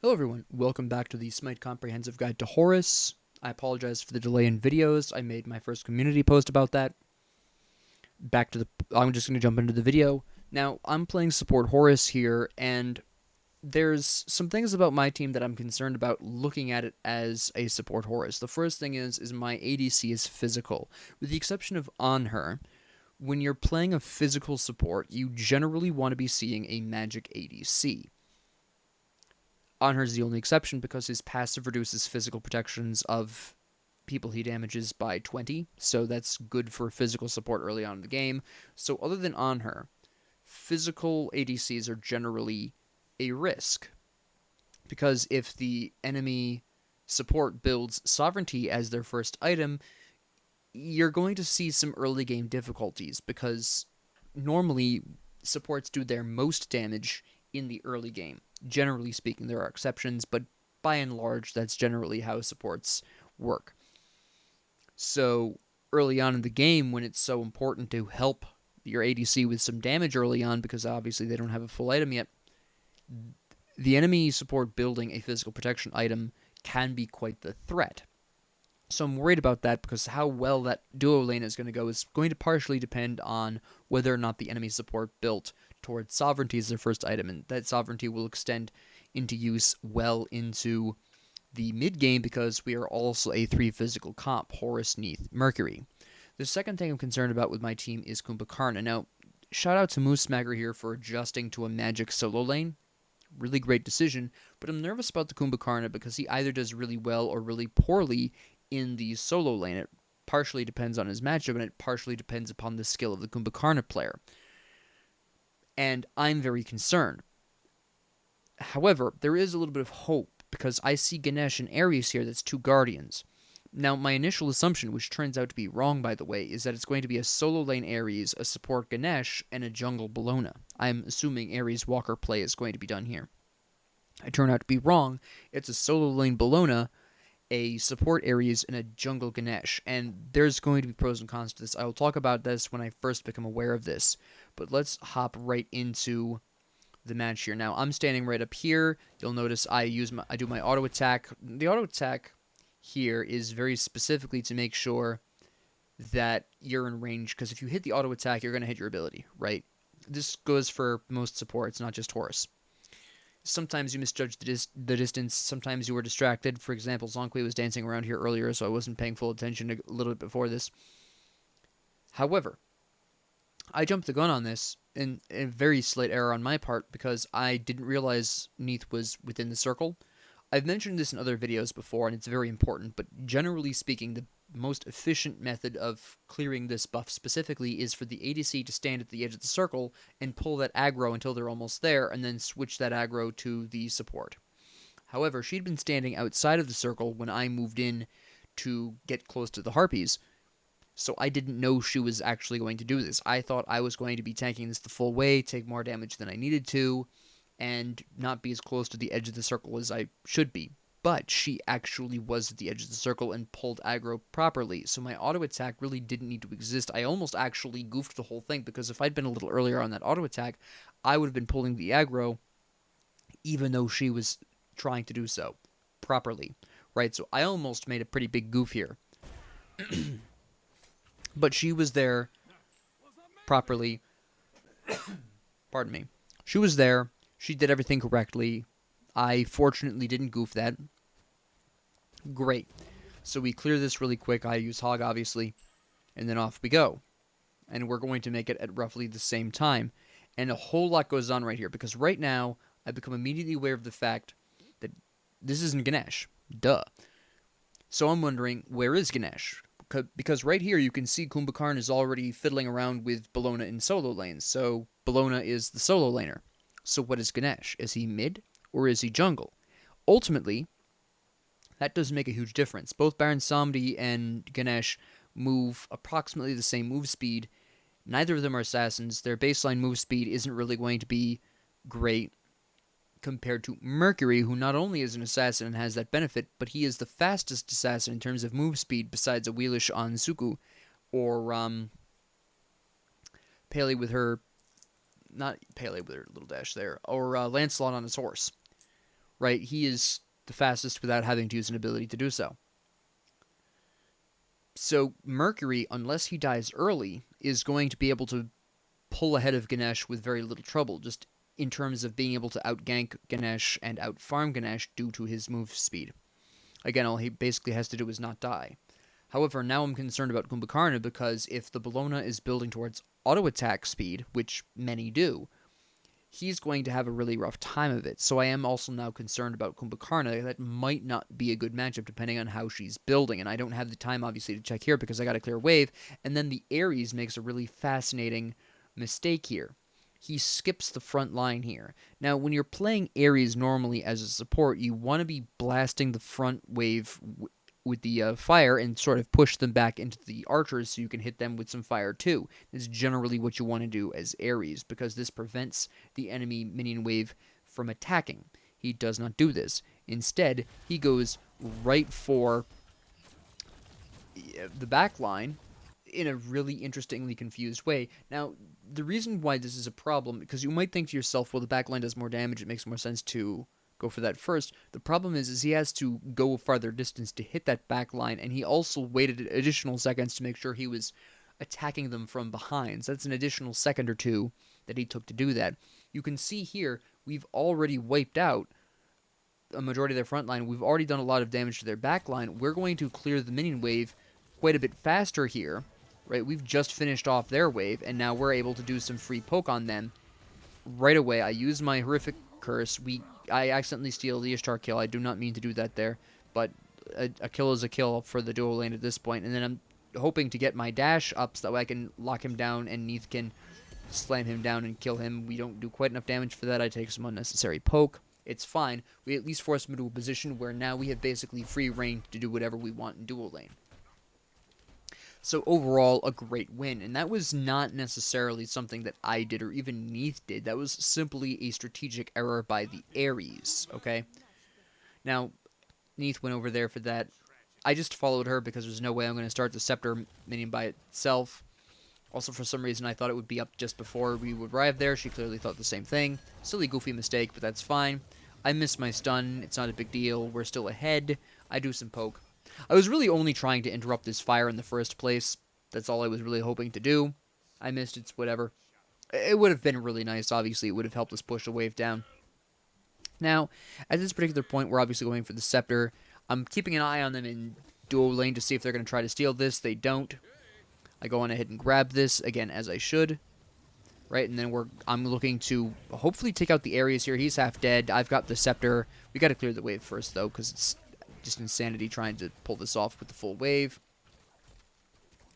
Hello everyone, welcome back to the SMITE Comprehensive Guide to Horus. I apologize for the delay in videos. I made my first community post about that. I'm just going to jump into the video. Now, I'm playing support Horus here, and there's some things about my team that I'm concerned about looking at it as a support Horus. The first thing is my ADC is physical. With the exception of on her, when you're playing a physical support, you generally want to be seeing a magic ADC. Anher's the only exception because his passive reduces physical protections of people he damages by 20, so that's good for physical support early on in the game. So other than Anher, physical ADCs are generally a risk, because if the enemy support builds sovereignty as their first item, you're going to see some early game difficulties, because normally supports do their most damage in the early game. Generally speaking, there are exceptions, but by and large, that's generally how supports work. So early on in the game, when it's so important to help your ADC with some damage early on, because obviously they don't have a full item yet, the enemy support building a physical protection item can be quite the threat. So I'm worried about that, because how well that duo lane is going to go is going to partially depend on whether or not the enemy support built towards sovereignty as their first item, and that sovereignty will extend into use well into the mid game, because we are also a 3 physical comp: Horus, Neith, Mercury. The second thing I'm concerned about with my team is Kumbhakarna. Now, shout out to Moose Smagger here for adjusting to a magic solo lane. Really great decision, but I'm nervous about the Kumbhakarna because he either does really well or really poorly in the solo lane. It partially depends on his matchup, and it partially depends upon the skill of the Kumbhakarna player. And I'm very concerned. However, there is a little bit of hope, because I see Ganesh and Ares here that's 2 Guardians. Now, my initial assumption, which turns out to be wrong by the way, is that it's going to be a solo lane Ares, a support Ganesh, and a jungle Bellona. I'm assuming Ares Walker play is going to be done here. I turn out to be wrong. It's a solo lane Bellona, a support Ares, and a jungle Ganesh. And there's going to be pros and cons to this. I will talk about this when I first become aware of this. But let's hop right into the match here. Now, I'm standing right up here. You'll notice I do my auto attack. The auto attack here is very specifically to make sure that you're in range, because if you hit the auto attack, you're going to hit your ability, right? This goes for most supports, not just Horus. Sometimes you misjudge the distance. Sometimes you were distracted. For example, Zonkwe was dancing around here earlier, so I wasn't paying full attention a little bit before this. However, I jumped the gun on this, in a very slight error on my part, because I didn't realize Neith was within the circle. I've mentioned this in other videos before, and it's very important, but generally speaking, the most efficient method of clearing this buff specifically is for the ADC to stand at the edge of the circle and pull that aggro until they're almost there, and then switch that aggro to the support. However, she'd been standing outside of the circle when I moved in to get close to the Harpies, so I didn't know she was actually going to do this. I thought I was going to be tanking this the full way, take more damage than I needed to, and not be as close to the edge of the circle as I should be. But she actually was at the edge of the circle and pulled aggro properly, so my auto attack really didn't need to exist. I almost actually goofed the whole thing, because if I'd been a little earlier on that auto attack, I would have been pulling the aggro even though she was trying to do so properly, right? So I almost made a pretty big goof here. But she was there properly. Pardon me. She was there. She did everything correctly. I fortunately didn't goof that. Great. So we clear this really quick. I use Hog, obviously. And then off we go. And we're going to make it at roughly the same time. And a whole lot goes on right here, because right now I become immediately aware of the fact that this isn't Ganesh. Duh. So I'm wondering, where is Ganesh? Because right here you can see Kumbhakarna is already fiddling around with Bellona in solo lanes. So Bellona is the solo laner. So what is Ganesh? Is he mid or is he jungle? Ultimately, that does make a huge difference. Both Baron Samedi and Ganesh move approximately the same move speed. Neither of them are assassins. Their baseline move speed isn't really going to be great compared to Mercury, who not only is an assassin and has that benefit, but he is the fastest assassin in terms of move speed besides a Wheelish on Suku, or Pele with her, not Pele with her little dash there, or Lancelot on his horse. right? He is the fastest without having to use an ability to do so. So Mercury, unless he dies early, is going to be able to pull ahead of Ganesh with very little trouble, just in terms of being able to outgank Ganesh and outfarm Ganesh due to his move speed. Again, all he basically has to do is not die. However, now I'm concerned about Kumbhakarna because if the Bellona is building towards auto attack speed, which many do, he's going to have a really rough time of it. So I am also now concerned about Kumbhakarna. That might not be a good matchup depending on how she's building. And I don't have the time, obviously, to check here because I got to clear a wave. And then the Ares makes a really fascinating mistake here. He skips the front line here. Now, when you're playing Ares normally as a support, you want to be blasting the front wave with the fire and sort of push them back into the archers so you can hit them with some fire too. This is generally what you want to do as Ares because this prevents the enemy minion wave from attacking. He does not do this. Instead, he goes right for the back line in a really interestingly confused way. Now, the reason why this is a problem, because you might think to yourself, well, the backline does more damage, it makes more sense to go for that first. The problem is he has to go a farther distance to hit that backline, and he also waited additional seconds to make sure he was attacking them from behind. So that's an additional second or two that he took to do that. You can see here, we've already wiped out a majority of their front line. We've already done a lot of damage to their backline. We're going to clear the minion wave quite a bit faster here. Right, we've just finished off their wave, and now we're able to do some free poke on them right away. I use my horrific curse. I accidentally steal the Ishtar kill. I do not mean to do that there, but a kill is a kill for the dual lane at this point. And then I'm hoping to get my dash up so that way I can lock him down and Neith can slam him down and kill him. We don't do quite enough damage for that. I take some unnecessary poke. It's fine. We at least force him into a position where now we have basically free reign to do whatever we want in dual lane. So overall, a great win. And that was not necessarily something that I did or even Neith did. That was simply a strategic error by the Ares, okay? Now, Neith went over there for that. I just followed her because there's no way I'm going to start the Scepter minion by itself. Also, for some reason, I thought it would be up just before we would arrive there. She clearly thought the same thing. Silly, goofy mistake, but that's fine. I missed my stun. It's not a big deal. We're still ahead. I do some poke. I was really only trying to interrupt this fire in the first place. That's all I was really hoping to do. I missed it, whatever. It would have been really nice, obviously. It would have helped us push the wave down. Now, at this particular point, we're obviously going for the Scepter. I'm keeping an eye on them in dual lane to see if they're going to try to steal this. They don't. I go on ahead and grab this, again, as I should. Right, and then I'm looking to hopefully take out the Ares here. He's half dead. I've got the Scepter. We got to clear the wave first, though, because it's just insanity trying to pull this off with the full wave.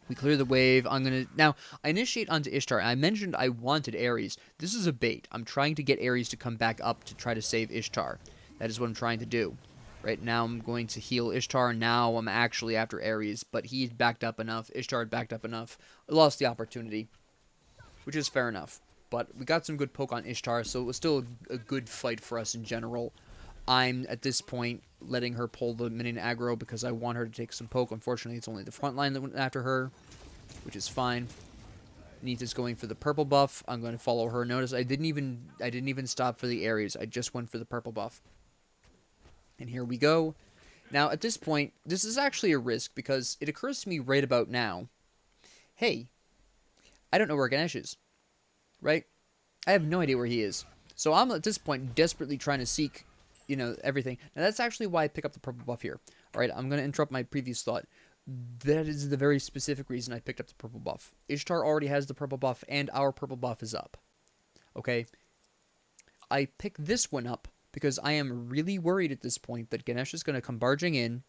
We clear the wave. Now, I initiate onto Ishtar. I mentioned I wanted Ares. This is a bait. I'm trying to get Ares to come back up to try to save Ishtar. That is what I'm trying to do. Right now, I'm going to heal Ishtar. Now, I'm actually after Ares, but he had backed up enough. Ishtar had backed up enough. I lost the opportunity, which is fair enough. But we got some good poke on Ishtar, so it was still a good fight for us in general. I'm, at this point, letting her pull the minion aggro because I want her to take some poke. Unfortunately, it's only the front line that went after her, which is fine. Neith is going for the purple buff. I'm going to follow her. Notice I didn't even stop for the Ares. I just went for the purple buff. And here we go. Now, at this point, this is actually a risk because it occurs to me right about now, hey, I don't know where Ganesh is, right? I have no idea where he is. So I'm, at this point, desperately trying to seek everything. Now, that's actually why I pick up the purple buff here. All right, I'm going to interrupt my previous thought. That is the very specific reason I picked up the purple buff. Ishtar already has the purple buff, and our purple buff is up. Okay? I picked this one up because I am really worried at this point that Ganesh is going to come barging in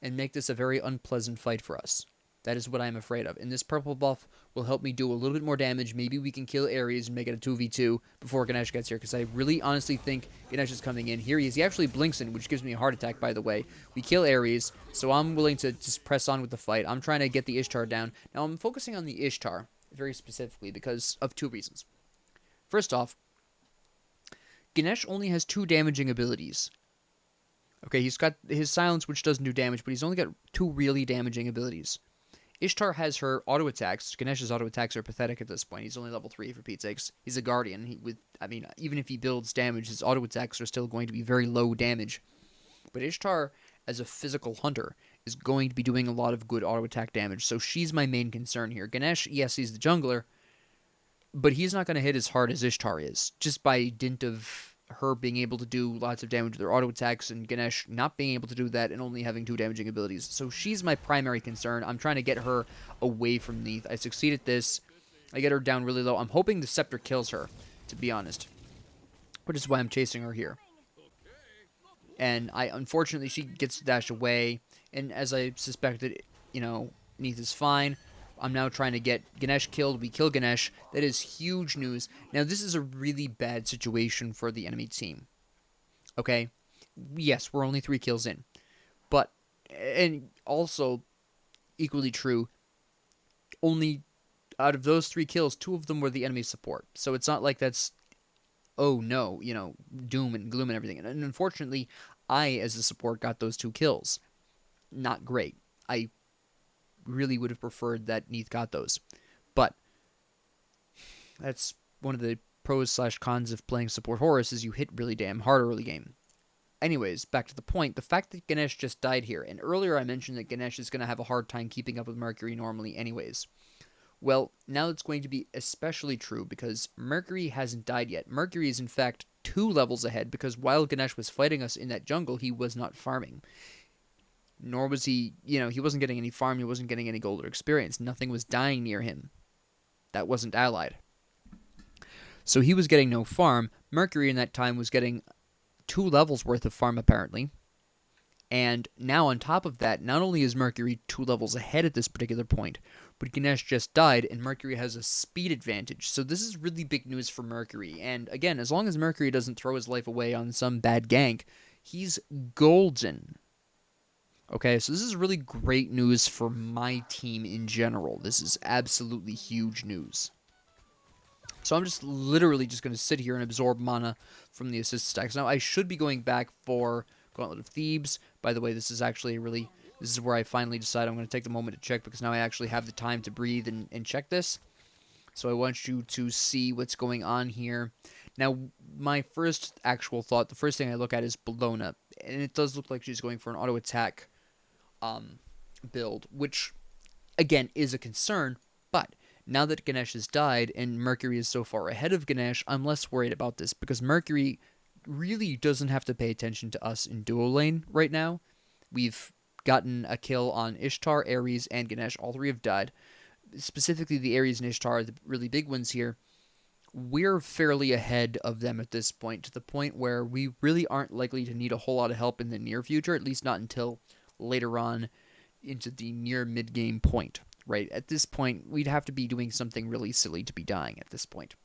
and make this a very unpleasant fight for us. That is what I'm afraid of. And this purple buff will help me do a little bit more damage. Maybe we can kill Ares and make it a 2v2 before Ganesh gets here. Because I really honestly think Ganesh is coming in. Here he is. He actually blinks in, which gives me a heart attack, by the way. We kill Ares, so I'm willing to just press on with the fight. I'm trying to get the Ishtar down. Now, I'm focusing on the Ishtar very specifically because of two reasons. First off, Ganesh only has 2 damaging abilities. Okay, he's got his silence, which doesn't do damage, but he's only got 2 really damaging abilities. Ishtar has her auto attacks. Ganesh's auto attacks are pathetic at this point. He's only level 3 for Pete's sakes. He's a guardian. Even if he builds damage, his auto attacks are still going to be very low damage. But Ishtar, as a physical hunter, is going to be doing a lot of good auto attack damage. So she's my main concern here. Ganesh, yes, he's the jungler, but he's not going to hit as hard as Ishtar is, just by dint of her being able to do lots of damage with her auto attacks and Ganesh not being able to do that and only having 2 damaging abilities. So she's my primary concern. I'm trying to get her away from Neith. I succeed at this. I get her down really low. I'm hoping the Scepter kills her, to be honest, which is why I'm chasing her here. And unfortunately, she gets to dash away, and as I suspected, Neith is fine. I'm now trying to get Ganesh killed. We kill Ganesh. That is huge news. Now, this is a really bad situation for the enemy team. Okay? Yes, we're only 3 kills in. But, and also, equally true, only out of those 3 kills, 2 of them were the enemy support. So it's not like that's, oh no, doom and gloom and everything. And unfortunately, I, as a support, got those 2 kills. Not great. I really would have preferred that Neith got those. But that's one of the pros/cons of playing support Horus is you hit really damn hard early game. Anyways, back to the point. The fact that Ganesh just died here, and earlier I mentioned that Ganesh is going to have a hard time keeping up with Mercury normally anyways. Well, now it's going to be especially true because Mercury hasn't died yet. Mercury is in fact 2 levels ahead because while Ganesh was fighting us in that jungle, he was not farming. Nor was he, he wasn't getting any farm, he wasn't getting any gold or experience. Nothing was dying near him. That wasn't allied. So he was getting no farm. Mercury in that time was getting 2 levels worth of farm apparently. And now on top of that, not only is Mercury 2 levels ahead at this particular point, but Ganesh just died and Mercury has a speed advantage. So this is really big news for Mercury. And again, as long as Mercury doesn't throw his life away on some bad gank, he's golden. Okay, so this is really great news for my team in general. This is absolutely huge news. So I'm just literally just going to sit here and absorb mana from the assist stacks. Now, I should be going back for Gauntlet of Thebes. By the way, this is where I finally decide I'm going to take the moment to check because now I actually have the time to breathe and check this. So I want you to see what's going on here. Now, my first actual thought, the first thing I look at is Bellona. And it does look like she's going for an auto attack build, which again is a concern, but now that Ganesh has died and Mercury is so far ahead of Ganesh, I'm less worried about this because Mercury really doesn't have to pay attention to us in duo lane right now. We've gotten a kill on Ishtar, Ares, and Ganesh. All 3 have died. Specifically, the Ares and Ishtar are the really big ones here. We're fairly ahead of them at this point, to the point where we really aren't likely to need a whole lot of help in the near future, at least not until later on into the near mid-game point, right? At this point, we'd have to be doing something really silly to be dying at this point,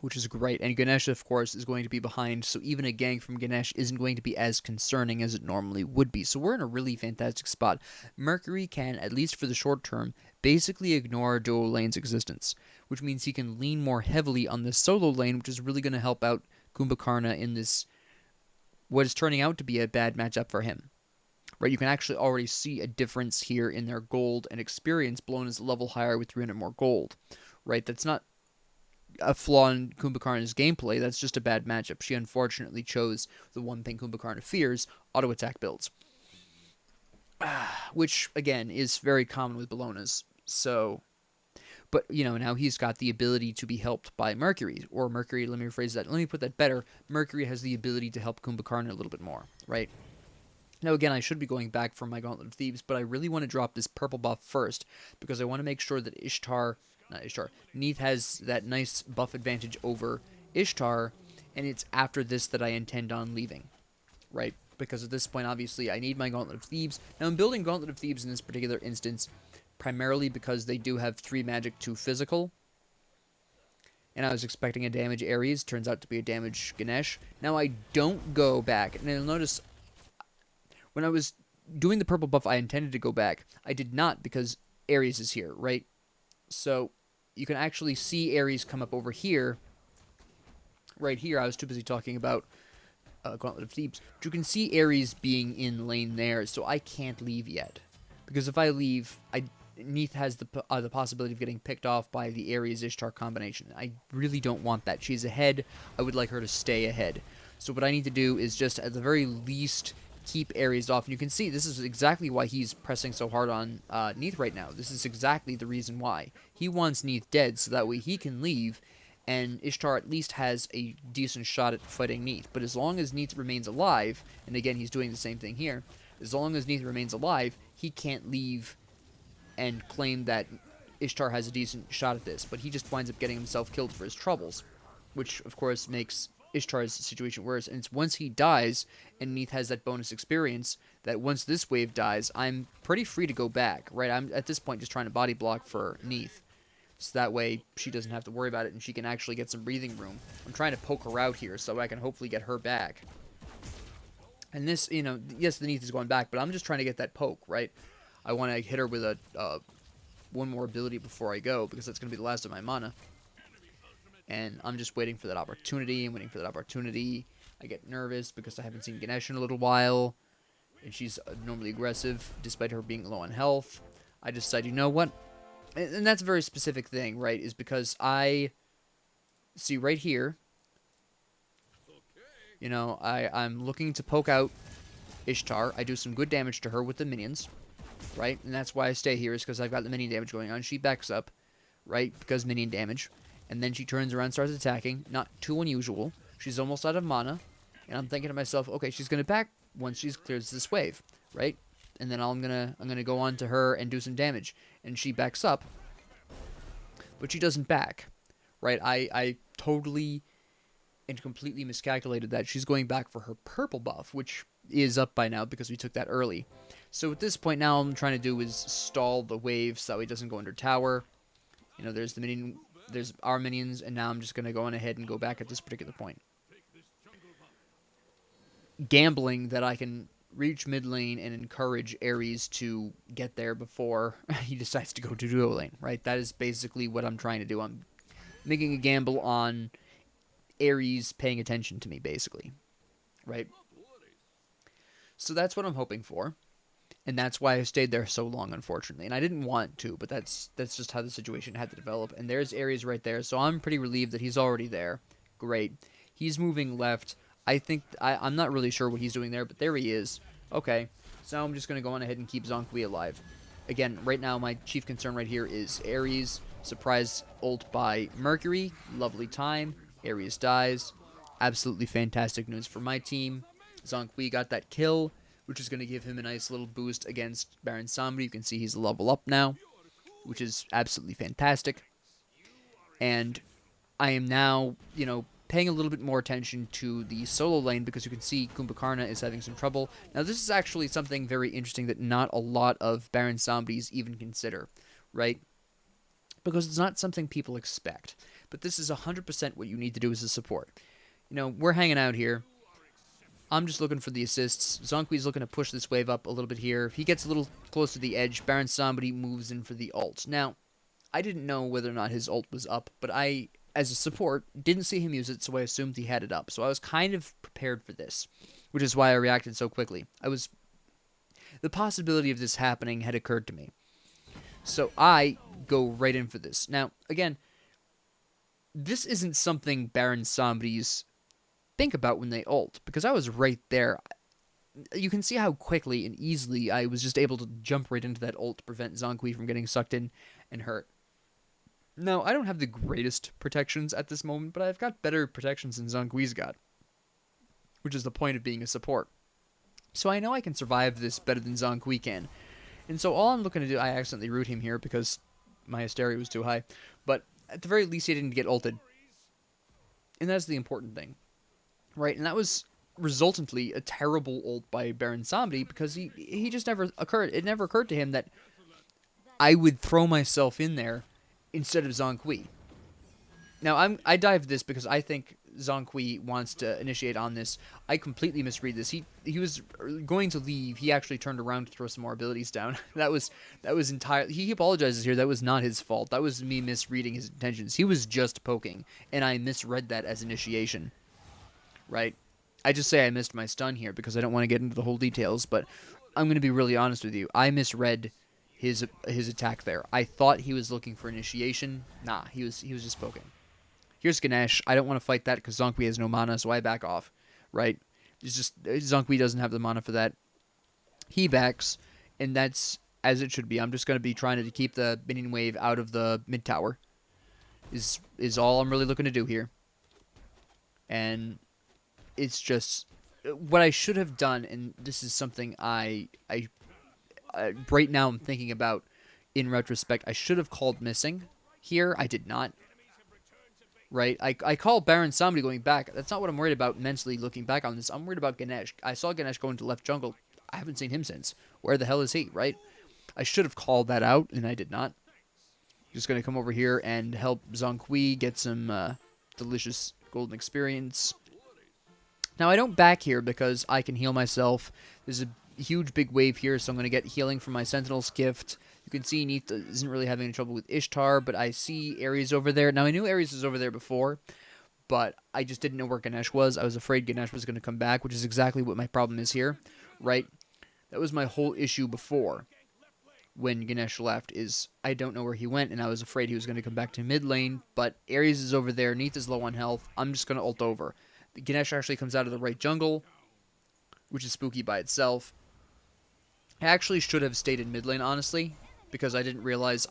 which is great. And Ganesh, of course, is going to be behind, so even a gank from Ganesh isn't going to be as concerning as it normally would be. So we're in a really fantastic spot. Mercury can, at least for the short term, basically ignore duo lane's existence, which means he can lean more heavily on this solo lane, which is really going to help out Kumbhakarna in this, what is turning out to be a bad matchup for him. Right, you can actually already see a difference here in their gold and experience. Blown is a level higher with 300 more gold. Right, that's not a flaw in Kumbhakarna's gameplay, that's just a bad matchup. She unfortunately chose the one thing Kumbhakarna fears, auto attack builds. Which, again, is very common with Bellona's. So, but, now he's got the ability to be helped by Mercury. Or Mercury, let me rephrase that. Let me put that better. Mercury has the ability to help Kumbhakarna a little bit more, right? Now, again, I should be going back for my Gauntlet of Thebes, but I really want to drop this purple buff first, because I want to make sure that Neith has that nice buff advantage over Ishtar, and it's after this that I intend on leaving, right? Because at this point, obviously, I need my Gauntlet of Thebes. Now, I'm building Gauntlet of Thebes in this particular instance, primarily because they do have 3 magic, 2 physical, and I was expecting a damage Ares, turns out to be a damage Ganesh. Now, I don't go back, and you'll notice when I was doing the purple buff, I intended to go back. I did not because Ares is here, right? So you can actually see Ares come up over here. Right here, I was too busy talking about Gauntlet of Thebes. But you can see Ares being in lane there, so I can't leave yet. Because if I leave, Neith has the possibility of getting picked off by the Ares Ishtar combination. I really don't want that. She's ahead. I would like her to stay ahead. So what I need to do is just at the very least keep Ares off. And you can see this is exactly why he's pressing so hard on Neith right now. This is exactly the reason why. He wants Neith dead so that way he can leave and Ishtar at least has a decent shot at fighting Neith. But as long as Neith remains alive, and again he's doing the same thing here, as long as Neith remains alive, he can't leave and claim that Ishtar has a decent shot at this. But he just winds up getting himself killed for his troubles, which of course makes Ishtar's situation worse. And it's once he dies and Neith has that bonus experience that once this wave dies, I'm pretty free to go back, right? I'm at this point just trying to body block for Neith. So that way she doesn't have to worry about it and she can actually get some breathing room. I'm trying to poke her out here so I can hopefully get her back. And this, yes, the Neith is going back, but I'm just trying to get that poke, right? I want to hit her with a one more ability before I go because that's going to be the last of my mana. And I'm just waiting for that opportunity. I'm waiting for that opportunity. I get nervous because I haven't seen Ganesh in a little while. And she's normally aggressive despite her being low on health. I decide, you know what? And that's a very specific thing, right? Is because I see right here, I'm looking to poke out Ishtar. I do some good damage to her with the minions, right? And that's why I stay here is because I've got the minion damage going on. She backs up, right? Because minion damage. And then she turns around and starts attacking. Not too unusual. She's almost out of mana. And I'm thinking to myself, okay, she's going to back once she clears this wave, right? And then I'm gonna go on to her and do some damage. And she backs up. But she doesn't back, right? I totally and completely miscalculated that. She's going back for her purple buff, which is up by now because we took that early. So at this point now, all I'm trying to do is stall the wave so that way it doesn't go under tower. There's the minion, there's our minions, and now I'm just going to go on ahead and go back at this particular point. Gambling that I can reach mid lane and encourage Ares to get there before he decides to go to duo lane, right? That is basically what I'm trying to do. I'm making a gamble on Ares paying attention to me, basically, right? So that's what I'm hoping for, and that's why I stayed there so long, unfortunately. And I didn't want to, but that's just how the situation had to develop. And there's Ares right there, so I'm pretty relieved that he's already there. Great. He's moving left. I think I'm not really sure what he's doing there, but there he is. Okay, so I'm just going to go on ahead and keep Zhong Kui alive. Again, right now my chief concern right here is Ares. Surprise ult by Mercury. Lovely time. Ares dies. Absolutely fantastic news for my team. Zhong Kui got that kill, which is going to give him a nice little boost against Baron Samedi. You can see he's a level up now, which is absolutely fantastic. And I am now, paying a little bit more attention to the solo lane because you can see Kumbhakarna is having some trouble. Now, this is actually something very interesting that not a lot of Baron Samedis even consider, right? Because it's not something people expect. But this is 100% what you need to do as a support. We're hanging out here. I'm just looking for the assists. Zhong Kui's looking to push this wave up a little bit here. If he gets a little close to the edge, Baron Samedi moves in for the ult. Now, I didn't know whether or not his ult was up, but I, as a support, didn't see him use it, so I assumed he had it up. So I was kind of prepared for this, which is why I reacted so quickly. The possibility of this happening had occurred to me. So I go right in for this. Now, again, this isn't something Baron Samedi's think about when they ult, because I was right there. You can see how quickly and easily I was just able to jump right into that ult to prevent Zhong Kui from getting sucked in and hurt. Now, I don't have the greatest protections at this moment, but I've got better protections than Zhong Kui's got, which is the point of being a support. So I know I can survive this better than Zhong Kui can. And so all I'm looking to do, I accidentally root him here because my hysteria was too high, but at the very least he didn't get ulted. And that's the important thing. Right, and that was resultantly a terrible ult by Baron Samedi because he just never occurred. It never occurred to him that I would throw myself in there instead of Zhong Kui. Now, I dived this because I think Zhong Kui wants to initiate on this. I completely misread this. He was going to leave. He actually turned around to throw some more abilities down. That was entirely... He apologizes here. That was not his fault. That was me misreading his intentions. He was just poking, and I misread that as initiation. Right? I just say I missed my stun here because I don't want to get into the whole details, but I'm going to be really honest with you. I misread his attack there. I thought he was looking for initiation. Nah, he was just poking. Here's Ganesh. I don't want to fight that because Zonkui has no mana, so I back off. Right? It's just Zonkui doesn't have the mana for that. He backs, and that's as it should be. I'm just going to be trying to keep the minion wave out of the mid tower. Is all I'm really looking to do here. And it's just what I should have done, and this is something I right now I'm thinking about in retrospect. I should have called missing here. I did not. Right? I called Baron Samedi going back. That's not what I'm worried about mentally looking back on this. I'm worried about Ganesh. I saw Ganesh go into left jungle. I haven't seen him since. Where the hell is he, right? I should have called that out, and I did not. Just going to come over here and help Zonkui get some delicious golden experience. Now, I don't back here because I can heal myself. There's a huge big wave here, so I'm going to get healing from my Sentinel's gift. You can see Neith isn't really having any trouble with Ishtar, but I see Ares over there. Now, I knew Ares was over there before, but I just didn't know where Ganesh was. I was afraid Ganesh was going to come back, which is exactly what my problem is here, right? That was my whole issue before when Ganesh left, is I don't know where he went, and I was afraid he was going to come back to mid lane, but Ares is over there. Neith is low on health. I'm just going to ult over. Ganesh actually comes out of the right jungle, which is spooky by itself. I actually should have stayed in mid lane, honestly, because I didn't realize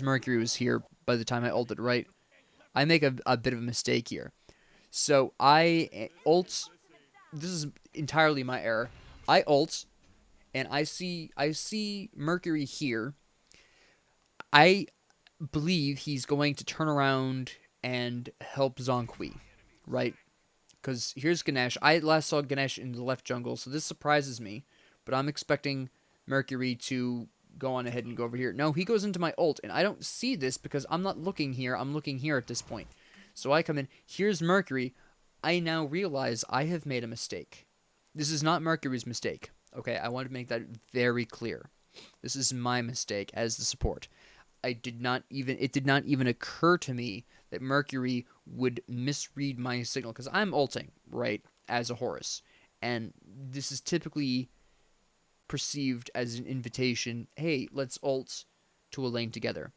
Mercury was here by the time I ulted, right? I make a bit of a mistake here. So I ult. This is entirely my error. I ult, and I see Mercury here. I believe he's going to turn around and help Zonkui, right? Because here's Ganesh. I last saw Ganesh in the left jungle, so this surprises me. But I'm expecting Mercury to go on ahead and go over here. No, he goes into my ult, and I don't see this because I'm not looking here. I'm looking here at this point. So I come in. Here's Mercury. I now realize I have made a mistake. This is not Mercury's mistake. Okay, I want to make that very clear. This is my mistake as the support. It did not even occur to me that Mercury would misread my signal, because I'm ulting, right, as a Horus. And this is typically perceived as an invitation, hey, let's ult to a lane together.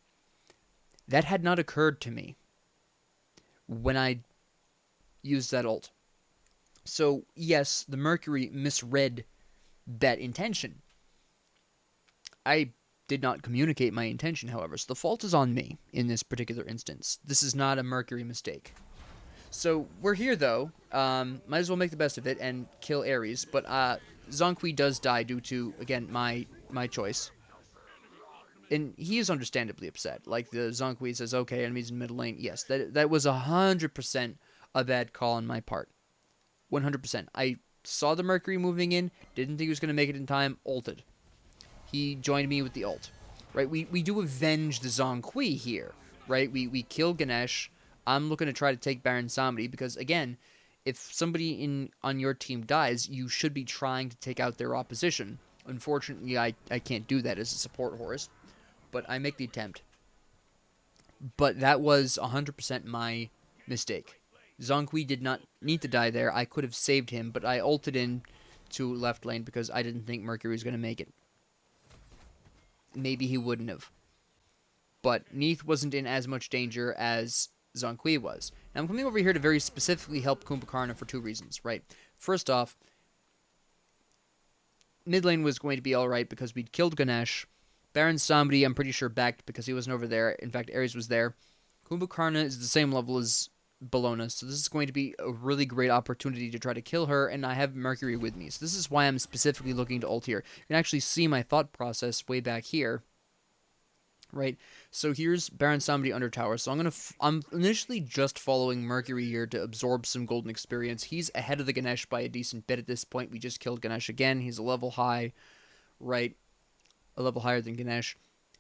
That had not occurred to me when I used that ult. So, yes, the Mercury misread that intention. I did not communicate my intention, however, so the fault is on me in this particular instance. This is not a Mercury mistake. So we're here, though. Might as well make the best of it and kill Ares, but Zonkui does die due to, again, my choice. And he is understandably upset. Like, the Zonkui says, okay, enemies in middle lane. Yes, that was 100% a bad call on my part. 100%. I saw the Mercury moving in, didn't think he was going to make it in time, ulted. He joined me with the ult, right? We do avenge the Zonkui here, right? We kill Ganesh. I'm looking to try to take Baron Samedi because, again, if somebody on your team dies, you should be trying to take out their opposition. Unfortunately, I can't do that as a support Horus, but I make the attempt. But that was 100% my mistake. Zonkui did not need to die there. I could have saved him, but I ulted in to left lane because I didn't think Mercury was going to make it. Maybe he wouldn't have. But Neith wasn't in as much danger as Zonkui was. Now, I'm coming over here to very specifically help Kumbhakarna for two reasons, right? First off, mid lane was going to be alright because we'd killed Ganesh. Baron Samedi, I'm pretty sure, backed because he wasn't over there. In fact, Ares was there. Kumbhakarna is the same level as Bellona, so this is going to be a really great opportunity to try to kill her, and I have Mercury with me. So this is why I'm specifically looking to ult here. You can actually see my thought process way back here. Right, so here's Baron Samedi under tower. So I'm initially just following Mercury here to absorb some golden experience. He's ahead of the Ganesh by a decent bit at this point. We just killed Ganesh again. He's a level high, right? A level higher than Ganesh.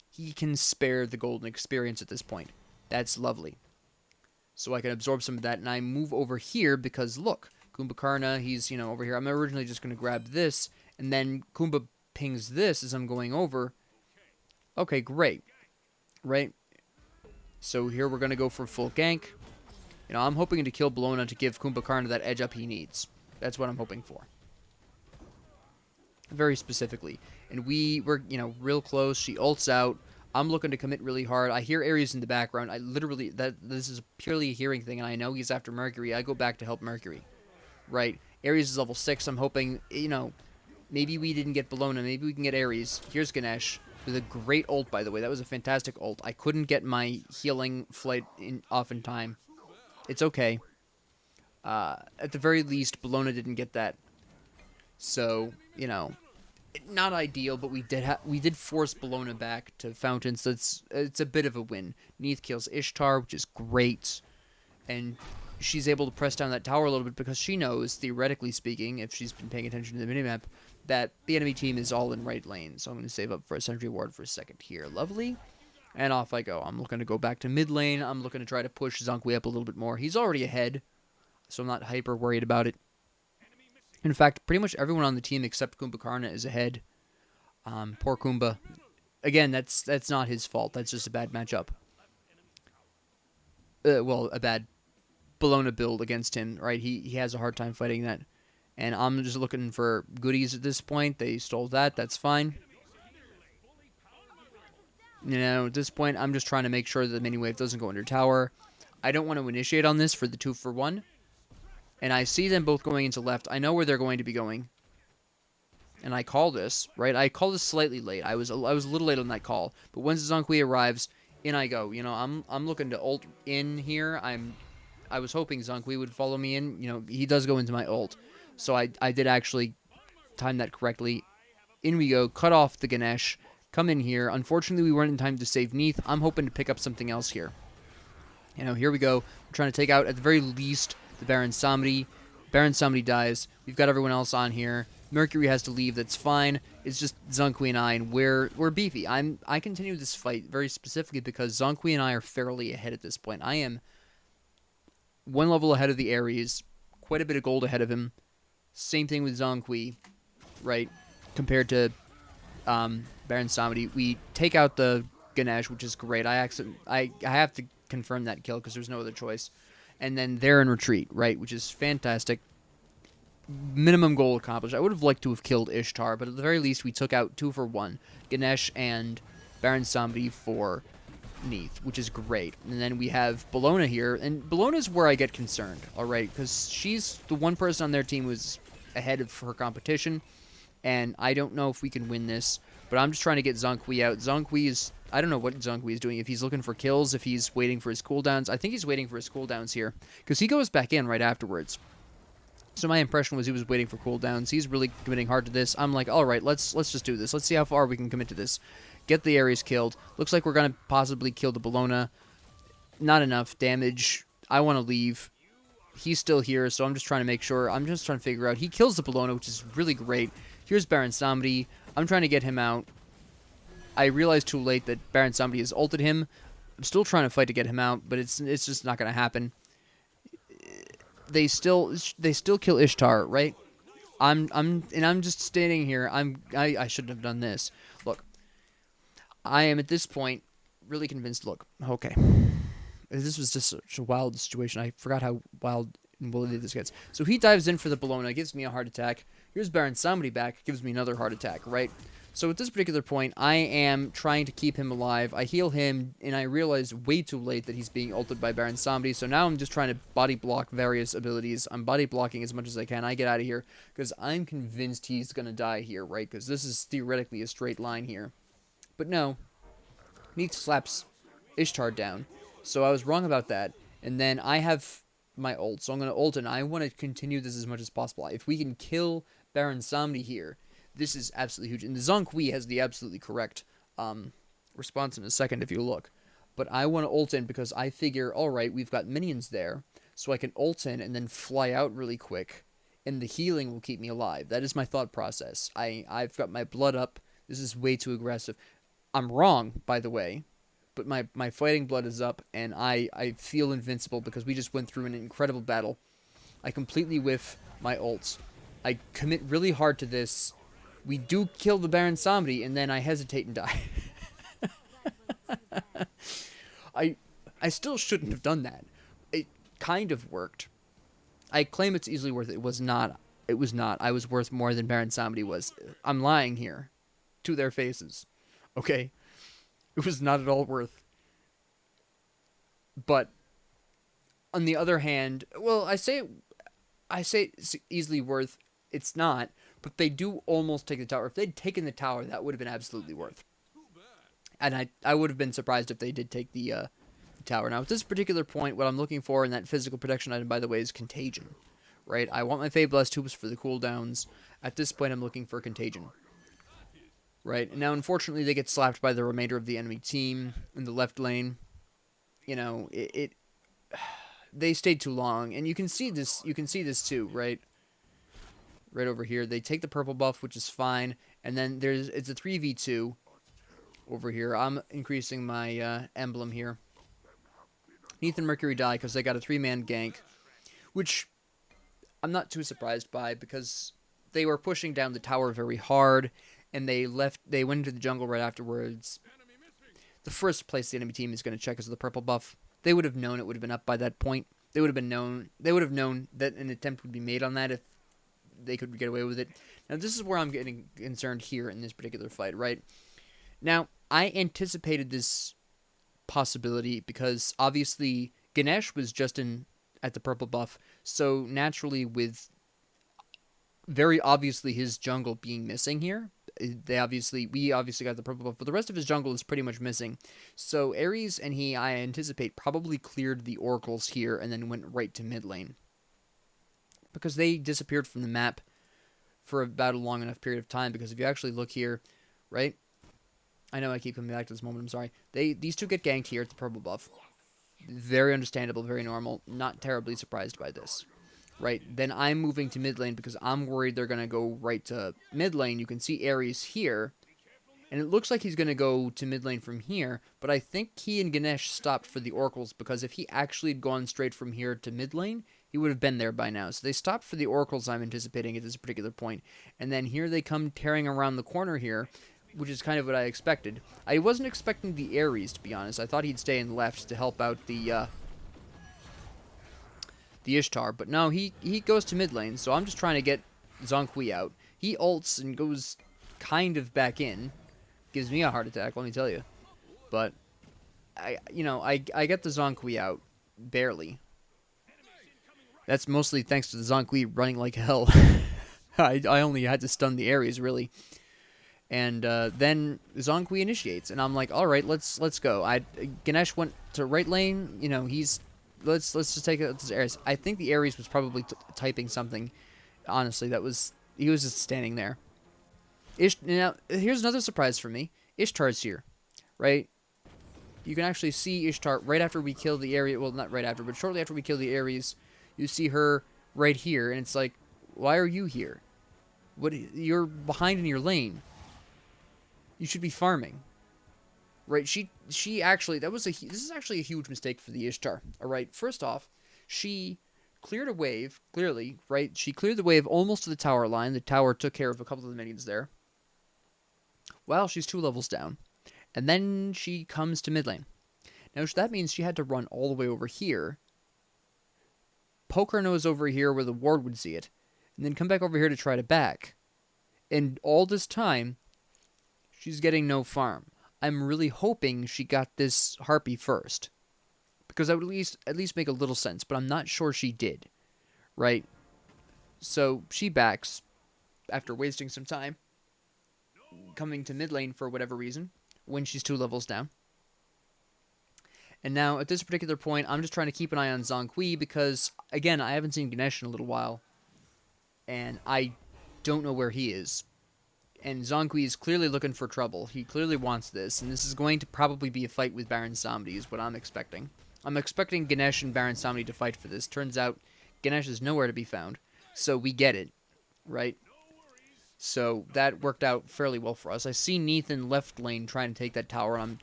He can spare the golden experience at this point. That's lovely. So I can absorb some of that, and I move over here because, look, Kumbhakarna, he's, over here. I'm originally just going to grab this, and then Kumbha pings this as I'm going over. Okay, great. Right? So here we're going to go for full gank. I'm hoping to kill Bellona to give Kumbhakarna that edge up he needs. That's what I'm hoping for. very specifically. And we were, real close. She ults out. I'm looking to commit really hard. I hear Ares in the background. I literally, this is purely a hearing thing, and I know he's after Mercury. I go back to help Mercury, right? Ares is level 6. I'm hoping, maybe we didn't get Bellona. Maybe we can get Ares. Here's Ganesh with a great ult, by the way. That was a fantastic ult. I couldn't get my healing flight off in time. It's okay. At the very least, Bellona didn't get that. So, not ideal, but we did force Bellona back to Fountain, so it's a bit of a win. Neith kills Ishtar, which is great, and she's able to press down that tower a little bit because she knows, theoretically speaking, if she's been paying attention to the minimap, that the enemy team is all in right lane. So I'm going to save up for a sentry ward for a second here. Lovely. And off I go. I'm looking to go back to mid lane. I'm looking to try to push Zonkwe up a little bit more. He's already ahead, so I'm not hyper worried about it. In fact, pretty much everyone on the team except Kumbhakarna is ahead. Poor Kumbha. Again, that's not his fault. That's just a bad matchup. Well, a bad Bellona build against him, right? He has a hard time fighting that. And I'm just looking for goodies at this point. They stole that. That's fine. At this point, I'm just trying to make sure that the mini wave doesn't go under tower. I don't want to initiate on this for the 2-for-1. And I see them both going into left. I know where they're going to be going. And I call this, right? I call this slightly late. I was a little late on that call. But once Zonkwe arrives, in I go. I'm looking to ult in here. I was hoping Zonkwe would follow me in. He does go into my ult. So I did actually time that correctly. In we go. Cut off the Ganesh. Come in here. Unfortunately, we weren't in time to save Neith. I'm hoping to pick up something else here. Here we go. We're trying to take out, at the very least, the Baron Samedi. Baron Samedi dies. We've got everyone else on here. Mercury has to leave. That's fine. It's just Zonkwe and I, and we're beefy. I continue this fight very specifically because Zonkwe and I are fairly ahead at this point. I am one level ahead of the Ares. Quite a bit of gold ahead of him. Same thing with Zonkwe, right? Compared to Baron Samedi. We take out the Ganesh, which is great. I have to confirm that kill because there's no other choice. And then they're in retreat, right? Which is fantastic. Minimum goal accomplished. I would have liked to have killed Ishtar, but at the very least we took out 2-for-1. Ganesh and Baron Samedi for Neith, which is great. And then we have Bellona here, and Bellona's where I get concerned, alright? Because she's the one person on their team who's ahead of her competition, and I don't know if we can win this, but I'm just trying to get Zonkwe out. Zonkwe is... I don't know what Zonkwe is doing, if he's looking for kills, if he's waiting for his cooldowns. I think he's waiting for his cooldowns here, because he goes back in right afterwards. So my impression was he was waiting for cooldowns. He's really committing hard to this. I'm like, all right, let's just do this. Let's see how far we can commit to this. Get the Ares killed. Looks like we're going to possibly kill the Bellona. Not enough damage. I want to leave. He's still here, so I'm just trying to make sure. I'm just trying to figure out. He kills the Bellona, which is really great. Here's Baron Samedi. I'm trying to get him out. I realized too late that Baron Samedi has ulted him. I'm still trying to fight to get him out, but it's just not going to happen. They still kill Ishtar, right? I'm just standing here. I shouldn't have done this. Look, I am at this point really convinced. Look, okay, this was just such a wild situation. I forgot how wild and woolly this gets. So he dives in for the Bellona, gives me a heart attack. Here's Baron Samedi back, gives me another heart attack, right? So at this particular point, I am trying to keep him alive. I heal him, and I realize way too late that he's being ulted by Baron Samedi. So now I'm just trying to body block various abilities. I'm body blocking as much as I can. I get out of here because I'm convinced he's going to die here, right? Because this is theoretically a straight line here. But no. Neith slaps Ishtar down. So I was wrong about that. And then I have my ult. So I'm going to ult, and I want to continue this as much as possible. If we can kill Baron Samedi here, this is absolutely huge. And the Zonkwe has the absolutely correct response in a second if you look. But I want to ult in because I figure, alright, we've got minions there. So I can ult in and then fly out really quick. And the healing will keep me alive. That is my thought process. I've got my blood up. This is way too aggressive. I'm wrong, by the way. But my fighting blood is up. And I feel invincible because we just went through an incredible battle. I completely whiff my ults. I commit really hard to this. We do kill the Baron Samedi, and then I hesitate and die. I still shouldn't have done that. It kind of worked. I claim it's easily worth it. It was not. It was not. I was worth more than Baron Samedi was. I'm lying here. To their faces. Okay? It was not at all worth. But on the other hand, well, I say it's easily worth. It's not, but they do almost take the tower. If they'd taken the tower, that would have been absolutely worth. And I would have been surprised if they did take the tower. Now, at this particular point, what I'm looking for in that physical protection item, by the way, is Contagion. Right? I want my Feyblast Hoops for the cooldowns. At this point, I'm looking for Contagion. Right? Now, unfortunately, they get slapped by the remainder of the enemy team in the left lane. You know, they stayed too long, and you can see this. You can see this too, right? Right over here, they take the purple buff, which is fine, and then it's a 3v2 over here. I'm increasing my emblem here. Neith and Mercury die because they got a 3-man gank, which I'm not too surprised by because they were pushing down the tower very hard, and they went into the jungle right afterwards. The first place the enemy team is going to check is the purple buff. They would have known it would have been up by that point. They would have known that an attempt would be made on that if they could get away with it. Now, this is where I'm getting concerned here in this particular fight, right? Now, I anticipated this possibility because obviously Ganesh was just in at the purple buff, so naturally with very obviously his jungle being missing here, we obviously got the purple buff, but the rest of his jungle is pretty much missing. So Ares and I anticipate, probably cleared the oracles here and then went right to mid lane. Because they disappeared from the map for about a long enough period of time, because if you actually look here, right? I know I keep coming back to this moment, I'm sorry. These two get ganked here at the purple buff. Very understandable, very normal, not terribly surprised by this. Right, then I'm moving to mid lane because I'm worried they're going to go right to mid lane. You can see Ares here, and it looks like he's going to go to mid lane from here, but I think he and Ganesh stopped for the oracles, because if he actually had gone straight from here to mid lane, he would have been there by now. So they stopped for the oracles, I'm anticipating, at this particular point. And then here they come tearing around the corner here, which is kind of what I expected. I wasn't expecting the Ares, to be honest. I thought he'd stay in left to help out the Ishtar, but no, he goes to mid lane, so I'm just trying to get Zhong Hui out. He ults and goes kind of back in. Gives me a heart attack, let me tell you. But, I get the Zhong Hui out. Barely. That's mostly thanks to the Zhong Hui running like hell. I only had to stun the Ares, really. And then Zhong Hui initiates, and I'm like, alright, let's go. Ganesh went to right lane, Let's just take this Ares. I think the Ares was probably typing something. Honestly, he was just standing there. Now, here's another surprise for me. Ishtar's here, right? You can actually see Ishtar right after we kill the Ares. Well, not right after, but shortly after we kill the Ares, you see her right here, and it's like, why are you here? You're behind in your lane. You should be farming. Right, she actually, this is actually a huge mistake for the Ishtar. All right, first off, she cleared a wave, clearly, right? She cleared the wave almost to the tower line. The tower took care of a couple of the minions there. Well, she's 2 levels down. And then she comes to mid lane. Now, that means she had to run all the way over here, poke her nose over here where the ward would see it, and then come back over here to try to back. And all this time, she's getting no farm. I'm really hoping she got this Harpy first, because that would at least make a little sense, but I'm not sure she did, right? So she backs after wasting some time, coming to mid lane for whatever reason, when she's 2 levels down. And now, at this particular point, I'm just trying to keep an eye on Zhong Hui, because, again, I haven't seen Ganesh in a little while, and I don't know where he is. And Zhong Hui is clearly looking for trouble. He clearly wants this, and this is going to probably be a fight with Baron Samedi, is what I'm expecting. I'm expecting Ganesh and Baron Samedi to fight for this. Turns out, Ganesh is nowhere to be found, so we get it, right? So that worked out fairly well for us. I see Neith in left lane trying to take that tower, and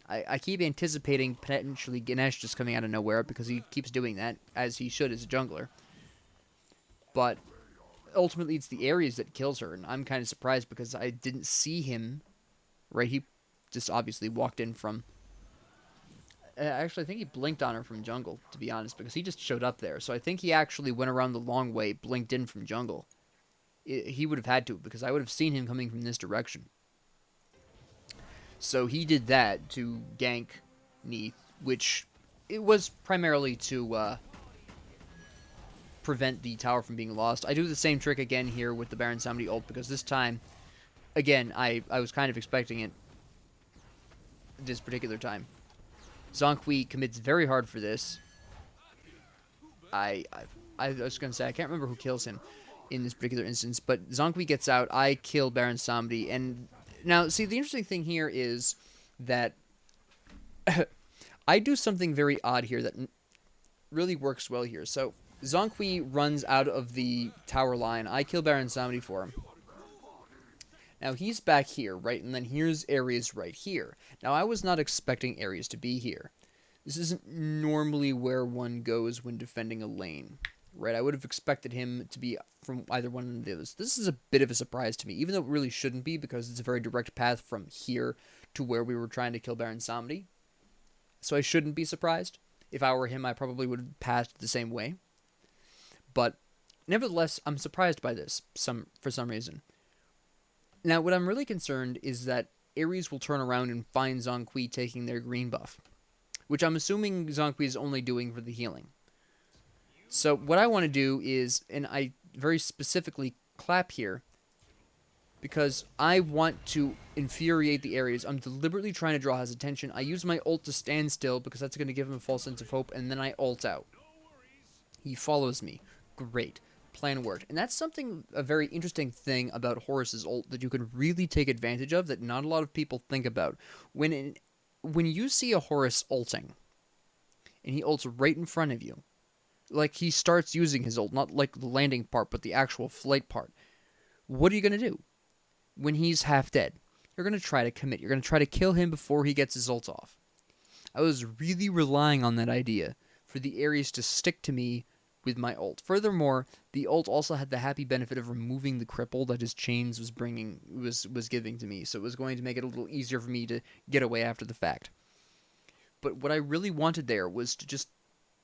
I keep anticipating potentially Ganesh just coming out of nowhere, because he keeps doing that, as he should as a jungler. But ultimately, it's the Ares that kills her, and I'm kind of surprised because I didn't see him, right? He just obviously walked in from... Actually, I think he blinked on her from jungle, to be honest, because he just showed up there. So I think he actually went around the long way, blinked in from jungle. He would have had to, because I would have seen him coming from this direction. So he did that to gank Neath, which it was primarily to prevent the tower from being lost. I do the same trick again here with the Baron Samedi ult, because this time, again, I was kind of expecting it this particular time. Zhong Hui commits very hard for this. I was going to say, I can't remember who kills him in this particular instance, but Zhong Hui gets out, I kill Baron Samedi, and now, see, the interesting thing here is that I do something very odd here that really works well here. So, Zhong Hui runs out of the tower line, I kill Baron Samedi for him. Now, he's back here, right, and then here's Ares right here. Now, I was not expecting Ares to be here. This isn't normally where one goes when defending a lane, right? I would have expected him to be from either one of the others. This is a bit of a surprise to me, even though it really shouldn't be, because it's a very direct path from here to where we were trying to kill Baron Samedi. So I shouldn't be surprised. If I were him, I probably would have passed the same way. But nevertheless, I'm surprised by this for some reason. Now, what I'm really concerned is that Ares will turn around and find Zhong Hui taking their green buff, which I'm assuming Zhong Hui is only doing for the healing. So what I want to do is, and I very specifically clap here, because I want to infuriate the Ares. I'm deliberately trying to draw his attention. I use my ult to stand still, because that's going to give him a false sense of hope, and then I ult out. He follows me. Great. Plan worked. And that's a very interesting thing about Horus's ult that you can really take advantage of that not a lot of people think about. When you see a Horus ulting, and he ults right in front of you, like he starts using his ult, not like the landing part, but the actual flight part, what are you going to do? When he's half dead, you're going to try to commit. You're going to try to kill him before he gets his ult off. I was really relying on that idea for the Ares to stick to me with my ult. Furthermore, the ult also had the happy benefit of removing the cripple that his chains was giving to me, so it was going to make it a little easier for me to get away after the fact. But what I really wanted there was to just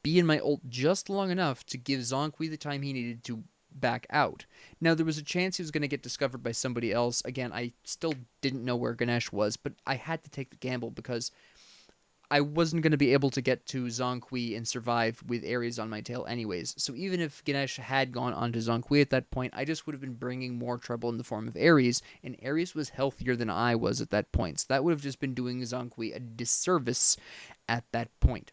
be in my ult just long enough to give Zhong Hui the time he needed to back out. Now, there was a chance he was going to get discovered by somebody else. Again, I still didn't know where Ganesh was, but I had to take the gamble because I wasn't going to be able to get to Zhong Hui and survive with Ares on my tail anyways. So even if Ganesh had gone on to Zhong Hui at that point, I just would have been bringing more trouble in the form of Ares, and Ares was healthier than I was at that point. So that would have just been doing Zhong Hui a disservice at that point.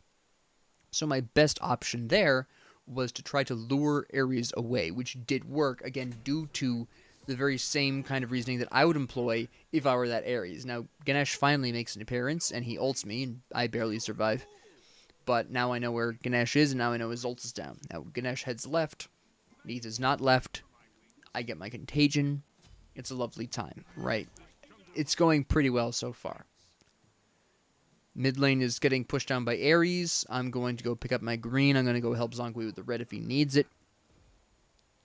So my best option there was to try to lure Ares away, which did work, again, due to the very same kind of reasoning that I would employ if I were that Ares. Now, Ganesh finally makes an appearance, and he ults me, and I barely survive. But now I know where Ganesh is, and now I know his ult is down. Now, Ganesh heads left. Neath is not left. I get my contagion. It's a lovely time, right? It's going pretty well so far. Mid lane is getting pushed down by Ares. I'm going to go pick up my green. I'm going to go help Zhong Hui with the red if he needs it.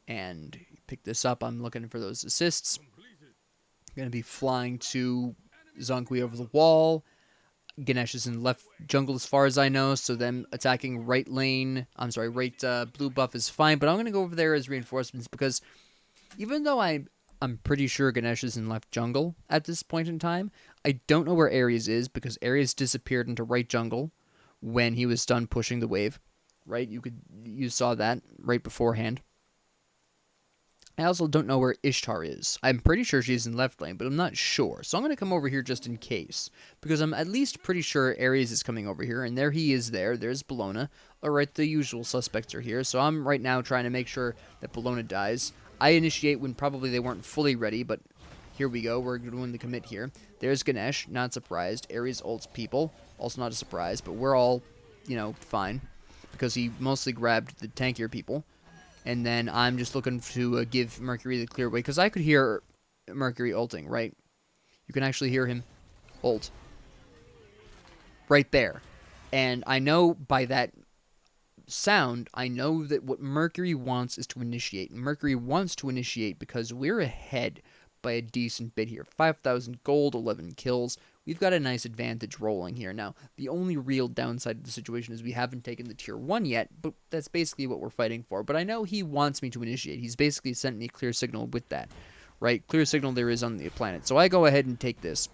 And pick this up. I'm looking for those assists. I'm going to be flying to Zhong Hui over the wall. Ganesh is in left jungle as far as I know, so them attacking right lane, blue buff is fine, but I'm going to go over there as reinforcements because even though I'm pretty sure Ganesh is in left jungle at this point in time, I don't know where Ares is because Ares disappeared into right jungle when he was done pushing the wave, right? You saw that right beforehand. I also don't know where Ishtar is. I'm pretty sure she's in left lane, but I'm not sure. So I'm going to come over here just in case, because I'm at least pretty sure Ares is coming over here, and there he is there. There's Bellona. Alright, the usual suspects are here, so I'm right now trying to make sure that Bellona dies. I initiate when probably they weren't fully ready, but here we go. We're doing the commit here. There's Ganesh, not surprised. Ares ults people, also not a surprise, but we're all, fine, because he mostly grabbed the tankier people. And then I'm just looking to give Mercury the clear way, because I could hear Mercury ulting, right? You can actually hear him ult. Right there. And I know by that sound, I know that what Mercury wants is to initiate. Mercury wants to initiate because we're ahead by a decent bit here. 5,000 gold, 11 kills. we've got a nice advantage rolling here. Now, the only real downside of the situation is we haven't taken the tier 1 yet, but that's basically what we're fighting for. But I know he wants me to initiate. He's basically sent me a clear signal with that, right? Clear signal there is on the planet. So I go ahead and take this,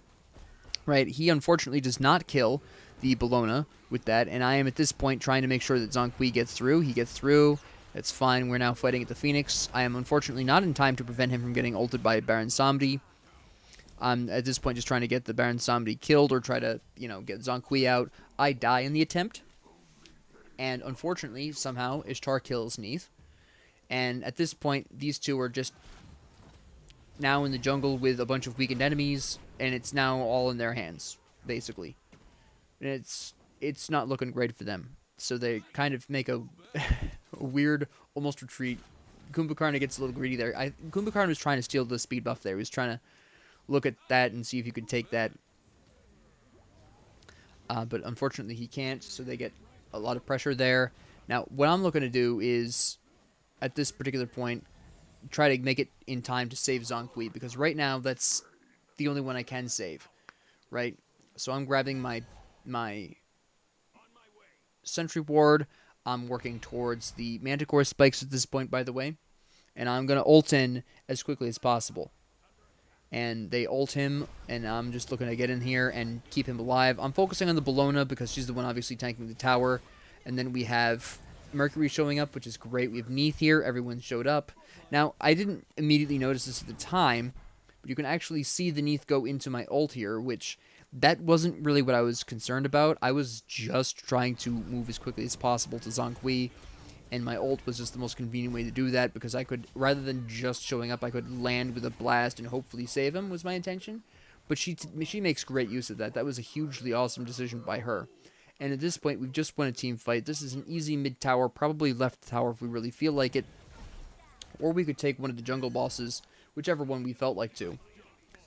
right? He unfortunately does not kill the Bologna with that, and I am at this point trying to make sure that Zhong Kui gets through. He gets through. That's fine. We're now fighting at the Phoenix. I am unfortunately not in time to prevent him from getting ulted by Baron Samedi. I'm at this point just trying to get the Baron Samedi killed or try to, get Zhong Kui out. I die in the attempt. And unfortunately, somehow, Ishtar kills Neith. And at this point, these two are just now in the jungle with a bunch of weakened enemies, and it's now all in their hands, basically. And it's not looking great for them. So they kind of make a weird, almost retreat. Kumbhakarna gets a little greedy there. Kumbhakarna was trying to steal the speed buff there. He was trying to look at that and see if you could take that. But unfortunately he can't, so they get a lot of pressure there. Now, what I'm looking to do is, at this particular point, try to make it in time to save Zhong Kui, because right now that's the only one I can save, right? So I'm grabbing my Sentry Ward. I'm working towards the Manticore spikes at this point, by the way, and I'm going to ult in as quickly as possible. And they ult him, and I'm just looking to get in here and keep him alive. I'm focusing on the Bologna because she's the one obviously tanking the tower. And then we have Mercury showing up, which is great. We have Neith here. Everyone showed up. Now, I didn't immediately notice this at the time, but you can actually see the Neith go into my ult here, which that wasn't really what I was concerned about. I was just trying to move as quickly as possible to Zhong Kui, and my ult was just the most convenient way to do that, because I could, rather than just showing up, I could land with a blast and hopefully save him, was my intention. But she makes great use of that. That was a hugely awesome decision by her. And at this point, we've just won a team fight. This is an easy mid-tower, probably left tower if we really feel like it. Or we could take one of the jungle bosses, whichever one we felt like to.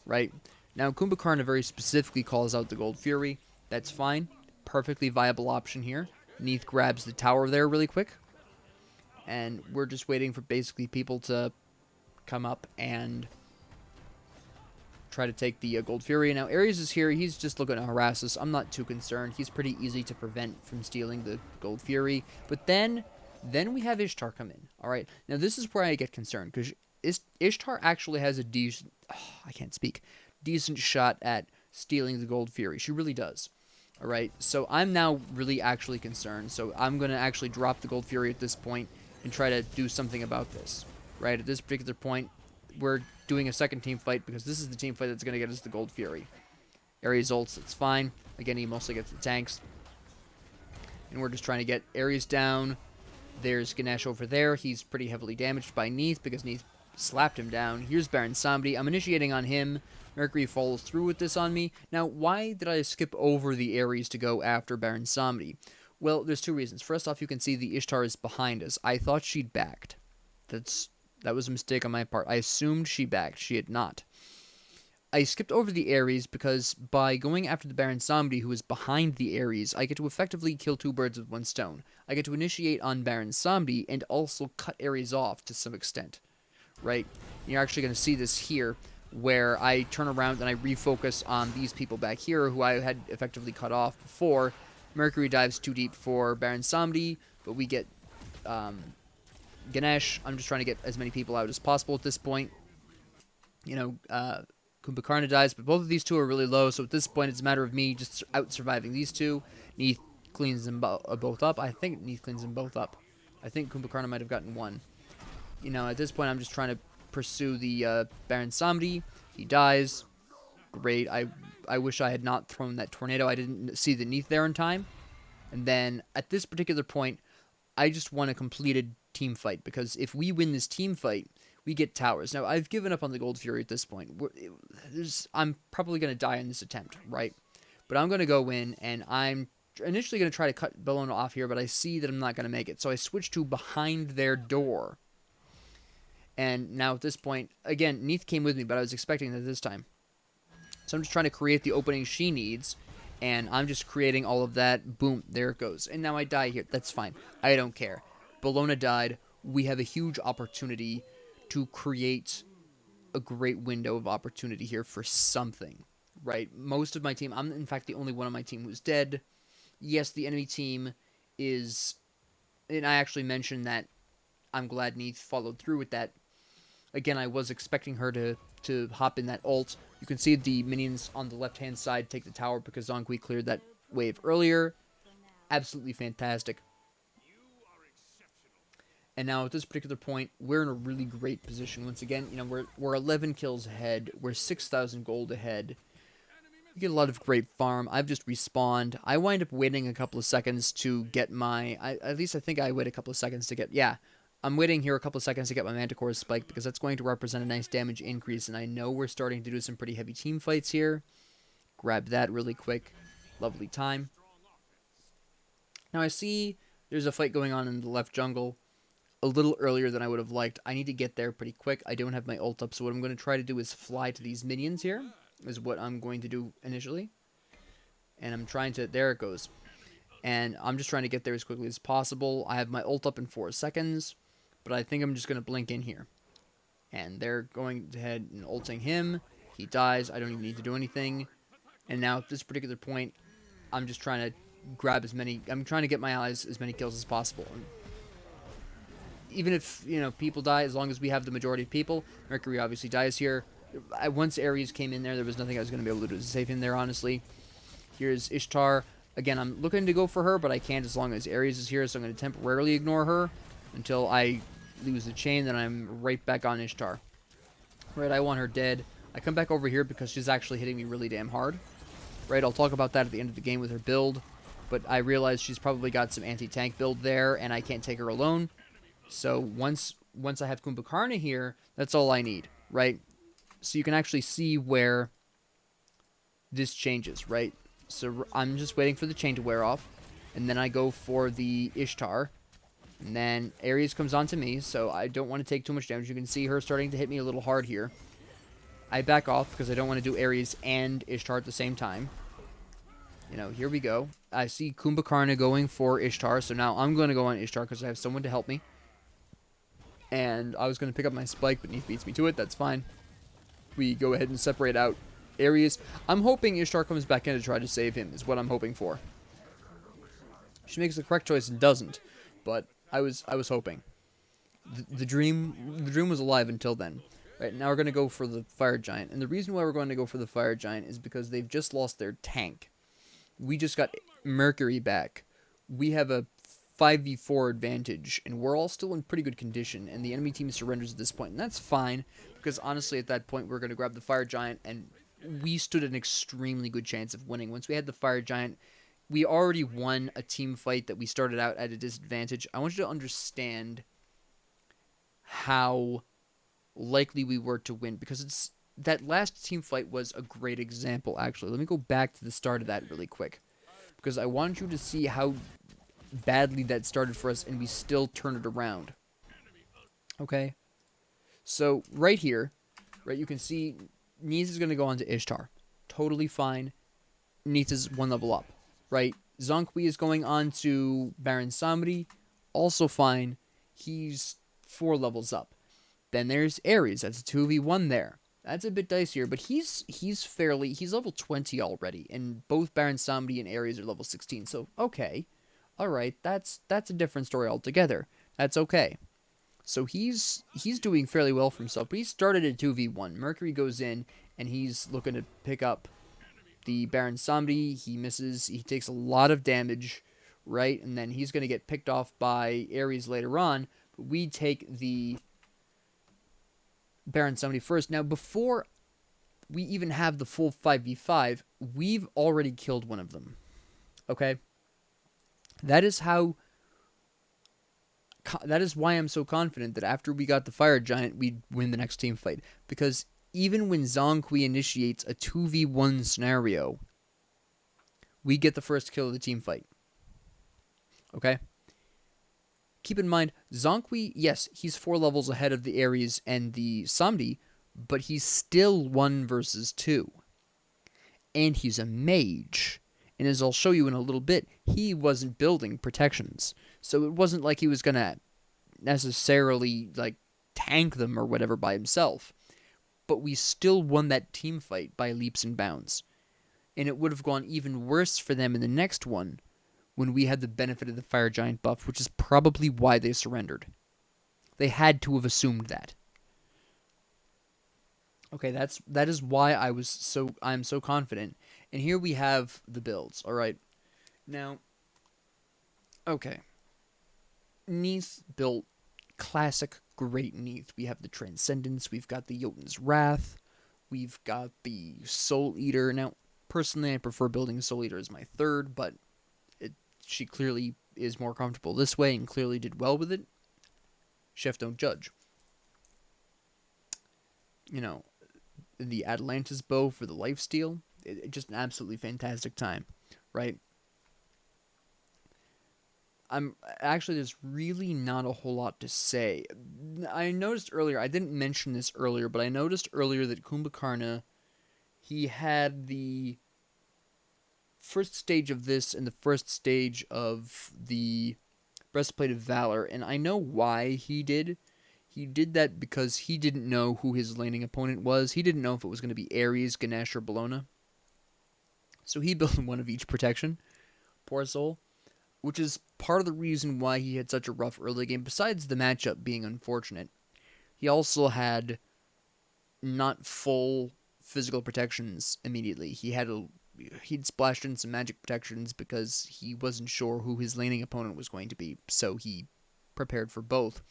Right? Now, Kumbhakarna very specifically calls out the Gold Fury. That's fine. Perfectly viable option here. Neith grabs the tower there really quick. And we're just waiting for basically people to come up and try to take the Gold Fury. Now, Ares is here. He's just looking to harass us. I'm not too concerned. He's pretty easy to prevent from stealing the Gold Fury. But then we have Ishtar come in. All right. Now, this is where I get concerned, because Ishtar actually has a decent... I can't speak. Decent shot at stealing the Gold Fury. She really does. All right. So I'm now really actually concerned. So I'm going to actually drop the Gold Fury at this point and try to do something about this. Right, at this particular point, we're doing a second team fight, because this is the team fight that's going to get us the Gold Fury. Ares ults, it's fine. Again, he mostly gets the tanks. And we're just trying to get Ares down. There's Ganesh over there. He's pretty heavily damaged by Neith, because Neith slapped him down. Here's Baron Samedi. I'm initiating on him. Mercury follows through with this on me. Now, why did I skip over the Ares to go after Baron Samedi? Well, there's two reasons. First off, you can see the Ishtar is behind us. I thought she'd backed. That was a mistake on my part. I assumed she backed. She had not. I skipped over the Ares because by going after the Baron Samedi, who is behind the Ares, I get to effectively kill two birds with one stone. I get to initiate on Baron Samedi and also cut Ares off to some extent. Right? You're actually going to see this here, where I turn around and I refocus on these people back here who I had effectively cut off before. Mercury dives too deep for Baron Samedi, but we get Ganesh. I'm just trying to get as many people out as possible at this point. Kumbhakarna dies, but both of these two are really low, so at this point it's a matter of me just out-surviving these two. Neith cleans them both up. I think Neith cleans them both up. I think Kumbhakarna might have gotten one. At this point I'm just trying to pursue the Baron Samedi. He dies. Great. I wish I had not thrown that tornado. I didn't see the Neith there in time. And then at this particular point, I just want a completed team fight, because if we win this team fight, we get towers. Now, I've given up on the Gold Fury at this point. I'm probably going to die in this attempt, right? But I'm going to go in, and I'm initially going to try to cut Bologna off here, but I see that I'm not going to make it. So I switch to behind their door. And now at this point, again, Neith came with me, but I was expecting that this time. So I'm just trying to create the opening she needs, and I'm just creating all of that. Boom, there it goes. And now I die here. That's fine. I don't care. Bologna died. We have a huge opportunity to create a great window of opportunity here for something, right? Most of my team, I'm in fact the only one on my team who's dead. Yes, the enemy team is, and I actually mentioned that I'm glad Neith followed through with that. Again, I was expecting her to hop in that ult. You can see the minions on the left-hand side take the tower because Zhong Kui cleared that wave earlier. Absolutely fantastic. And now at this particular point, we're in a really great position. Once again, we're 11 kills ahead. We're 6,000 gold ahead. We get a lot of great farm. I've just respawned. I wind up waiting a couple of seconds to get my... at least I think I wait a couple of seconds to get... Yeah, I'm waiting here a couple of seconds to get my Manticore spike because that's going to represent a nice damage increase. And I know we're starting to do some pretty heavy team fights here. Grab that really quick. Lovely time. Now I see there's a fight going on in the left jungle a little earlier than I would have liked. I need to get there pretty quick. I don't have my ult up, so what I'm going to try to do is fly to these minions here, is what I'm going to do initially. And I'm trying to... There it goes. And I'm just trying to get there as quickly as possible. I have my ult up in 4 seconds, but I think I'm just going to blink in here. And they're going ahead and ulting him. He dies. I don't even need to do anything. And now at this particular point, I'm just trying to grab as many... I'm trying to get my allies as many kills as possible. Even if, people die, as long as we have the majority of people. Mercury obviously dies here. Once Ares came in there was nothing I was going to be able to do to save him there, honestly. Here's Ishtar. Again, I'm looking to go for her, but I can't as long as Ares is here, so I'm going to temporarily ignore her until I lose the chain, then I'm right back on Ishtar. Right, I want her dead. I come back over here because she's actually hitting me really damn hard. Right, I'll talk about that at the end of the game with her build, but I realize she's probably got some anti-tank build there, and I can't take her alone. So once I have Kumbhakarna here, that's all I need, right? So you can actually see where this changes, right? So I'm just waiting for the chain to wear off, and then I go for the Ishtar, and then Ares comes onto me, so I don't want to take too much damage. You can see her starting to hit me a little hard here. I back off because I don't want to do Ares and Ishtar at the same time. Here we go. I see Kumbhakarna going for Ishtar, so now I'm going to go on Ishtar because I have someone to help me. And I was going to pick up my spike, but Neith beats me to it. That's fine. We go ahead and separate out Ares. I'm hoping Ishtar comes back in to try to save him, is what I'm hoping for. She makes the correct choice and doesn't, but I was hoping. The dream was alive until then. Right, now we're going to go for the Fire Giant. And the reason why we're going to go for the Fire Giant is because they've just lost their tank. We just got Mercury back. We have a 5v4 advantage, and we're all still in pretty good condition, and the enemy team surrenders at this point, and that's fine, because honestly at that point we're going to grab the Fire Giant, and we stood an extremely good chance of winning. Once we had the Fire Giant, we already won a team fight that we started out at a disadvantage. I want you to understand how likely we were to win, because that last team fight was a great example, actually. Let me go back to the start of that really quick, because I want you to see how badly that started for us, and we still turn it around. Okay? So, right here, right, you can see Neith is going to go on to Ishtar. Totally fine. Neith is 1 level up, right? Zhong Kui is going on to Baron Samri. Also fine. He's 4 levels up. Then there's Ares. That's a 2v1 there. That's a bit dicier, but he's level 20 already, and both Baron Samri and Ares are level 16, so okay. Alright, that's a different story altogether. That's okay. So he's doing fairly well for himself, but he started at 2v1. Mercury goes in, and he's looking to pick up the Baron Samri. He misses. He takes a lot of damage, right? And then he's going to get picked off by Ares later on. But we take the Baron Samri first. Now, before we even have the full 5v5, we've already killed one of them. Okay? That is why I'm so confident that after we got the Fire Giant, we'd win the next team fight. Because even when Zhong Kui initiates a 2v1 scenario, we get the first kill of the team fight. Okay? Keep in mind, Zhong Kui, yes, he's 4 levels ahead of the Ares and the Samdi, but he's still 1 versus 2. And he's a mage. And as I'll show you in a little bit, he wasn't building protections. So it wasn't like he was going to necessarily tank them or whatever by himself. But we still won that team fight by leaps and bounds. And it would have gone even worse for them in the next one when we had the benefit of the Fire Giant buff, which is probably why they surrendered. They had to have assumed that. Okay, that is why I'm so confident. And here we have the builds, all right? Now, okay. Neath built classic great Neath. We have the Transcendence, we've got the Jotun's Wrath, we've got the Soul Eater. Now, personally, I prefer building Soul Eater as my third, but she clearly is more comfortable this way and clearly did well with it. Chef don't judge. You know, the Atlantis bow for the lifesteal, just an absolutely fantastic time, right? I'm actually there's really not a whole lot to say. I noticed earlier, I didn't mention this earlier, but I noticed earlier that Kumbhakarna, he had the first stage of this and the first stage of the Breastplate of Valor, and I know why he did. He did that because he didn't know who his laning opponent was. He didn't know if it was going to be Ares, Ganesh, or Bellona. So he built one of each protection. Poor soul. Which is part of the reason why he had such a rough early game, besides the matchup being unfortunate. He also had not full physical protections immediately. He'd splashed in some magic protections because he wasn't sure who his laning opponent was going to be, so he prepared for both.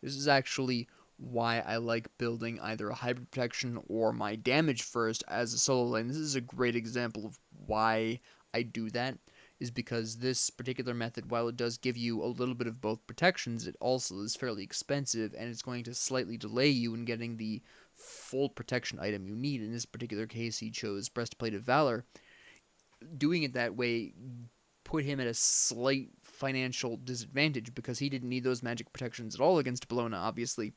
This is actually why I like building either a hybrid protection or my damage first as a solo lane. This is a great example of why I do that, is because this particular method, while it does give you a little bit of both protections, it also is fairly expensive, and it's going to slightly delay you in getting the full protection item you need. In this particular case, he chose Breastplate of Valor. Doing it that way put him at a slight financial disadvantage because he didn't need those magic protections at all against Bellona, obviously.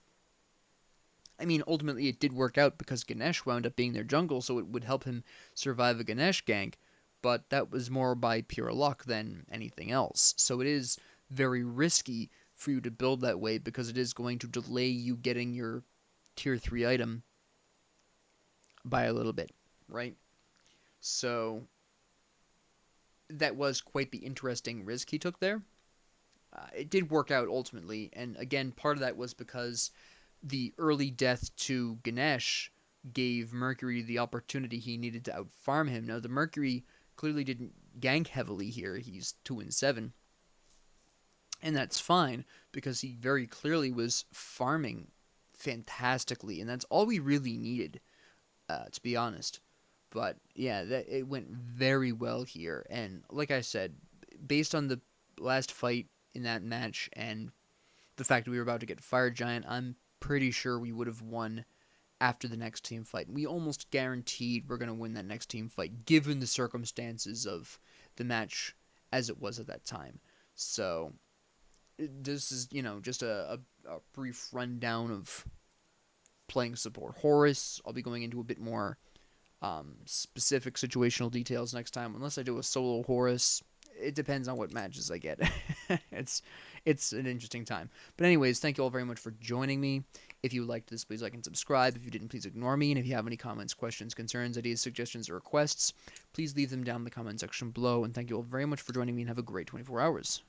I mean, ultimately it did work out because Ganesh wound up being their jungle, so it would help him survive a Ganesh gank, but that was more by pure luck than anything else. So it is very risky for you to build that way because it is going to delay you getting your tier 3 item by a little bit, right? So that was quite the interesting risk he took there. It did work out ultimately, and again, part of that was because the early death to Ganesh gave Mercury the opportunity he needed to outfarm him. Now, the Mercury clearly didn't gank heavily here. He's 2 and 7. And that's fine because he very clearly was farming fantastically, and that's all we really needed, to be honest. But yeah, it went very well here, and like I said, based on the last fight in that match and the fact that we were about to get Fire Giant, I'm pretty sure we would have won after the next team fight. We almost guaranteed we're going to win that next team fight, given the circumstances of the match as it was at that time. So this is, just a brief rundown of playing support Horus. I'll be going into a bit more specific situational details next time, unless I do a solo Horus. It depends on what matches I get. it's an interesting time. But anyways, thank you all very much for joining me. If you liked this, please like and subscribe. If you didn't, please ignore me. And if you have any comments, questions, concerns, ideas, suggestions, or requests, please leave them down in the comment section below. And thank you all very much for joining me, and have a great 24 hours.